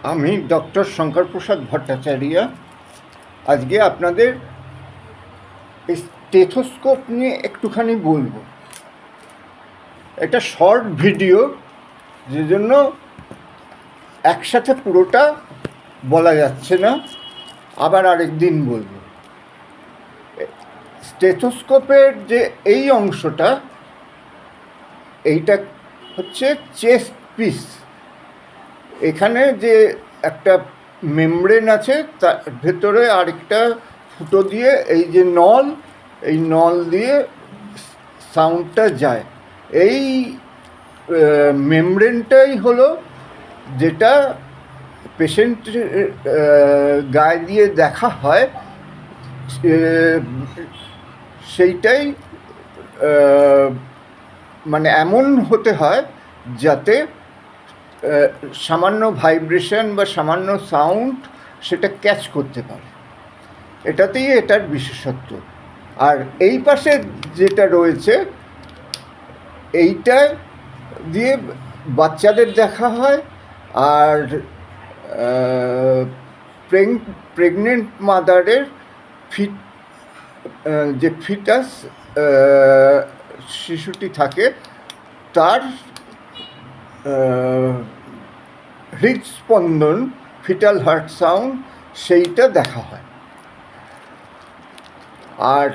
আমি ডক্টর শঙ্কর প্রসাদ ভট্টাচার্য আজকে আপনাদের স্টেথোস্কোপ নিয়ে একটুখানি বলবো। এটা শর্ট ভিডিও, যে জন্য একসাথে পুরোটা বলা যাচ্ছে না, আবার আরেক দিন বলবো। স্টেথোস্কোপের যে এই অংশটা, এইটা হচ্ছে চেস্ট পিস। এখানে যে একটা মেমব্রেন আছে, তার ভেতরে আরেকটা ফুটো দিয়ে এই নল দিয়ে সাউন্ডটা যায়। এই মেমব্রেনটাই হলো যেটা পেশেন্ট গায়ে দিয়ে দেখা হয়, সেইটাই মানে এমন হতে হয় যাতে সামান্য ভাইব্রেশন বা সামান্য সাউন্ড সেটা ক্যাচ করতে পারে। এটাতেই এটার বিশেষত্ব। আর এই পাশে যেটা রয়েছে, এইটা দিয়ে বাচ্চাদের দেখা হয়, আর প্রেগনেন্ট মাদারের যে ফিটাস শিশুটি থাকে তার হৃদস্পন্দন, ফিটাল হার্ট সাউন্ড, সেইটা দেখা হয়। আর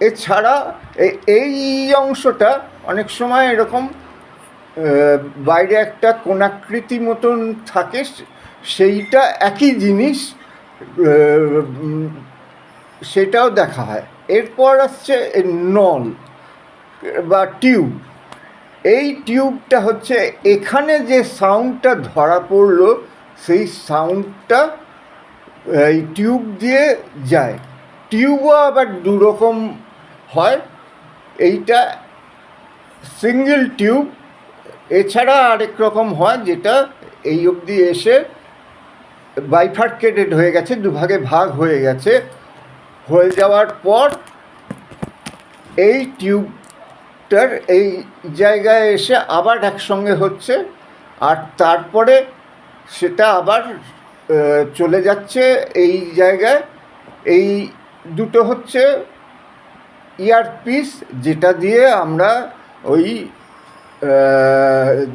এছাড়া এই অংশটা অনেক সময় এরকম বাইরে একটা কোণাকৃতি মতন থাকে, সেইটা একই জিনিস, সেটাও দেখা হয়। এরপর আসছে নল বা টিউব। এই টিউবটা হচ্ছে এখানে যে সাউন্ডটা ধরা পড়লো, সেই সাউন্ডটা এই টিউব দিয়ে যায়। টিউবও আবার দুরকম হয়, এইটা সিঙ্গেল টিউব, এছাড়া আরেক রকম হয় যেটা এই অবধি এসে বাইফার্কেটেড হয়ে গেছে, দুভাগে ভাগ হয়ে গেছে। হয়ে যাওয়ার পর এই টিউবটার এই জায়গায় এসে আবার একসঙ্গে হচ্ছে, আর তারপরে সেটা আবার চলে যাচ্ছে এই জায়গায়। এই দুটো হচ্ছে ইয়ারপিস, যেটা দিয়ে আমরা ওই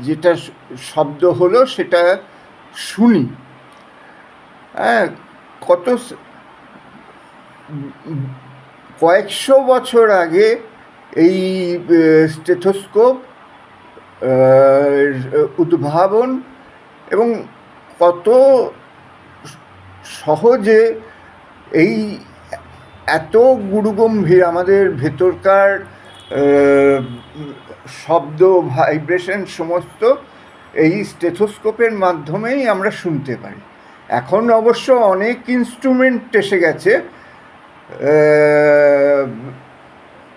যেটা শব্দ হলো সেটা শুনি। হ্যাঁ, কয়েকশো বছর আগে এই স্টেথোস্কোপ উদ্ভাবন, এবং কত সহজে এই এত গুরুগম্ভীর আমাদের ভেতরকার শব্দ, ভাইব্রেশন সমস্ত এই স্টেথোস্কোপের মাধ্যমেই আমরা শুনতে পারি। এখন অবশ্য অনেক ইনস্ট্রুমেন্ট এসে গেছে,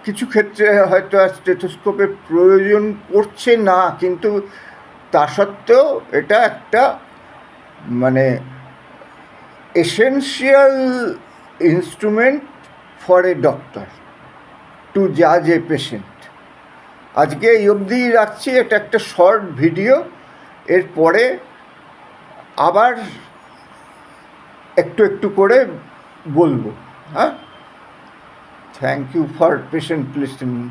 কিছু ক্ষেত্রে হয়তো আর স্টেথোস্কোপের প্রয়োজন পড়ছে না, কিন্তু তা সত্ত্বেও এটা একটা মানে essential instrument for a doctor two জাজ এ পেশেন্ট। আজকে এই অবধি রাখছি, এটা একটা শর্ট ভিডিও। এরপরে আবার একটু একটু করে বলবো। হ্যাঁ, thank you for patient listening.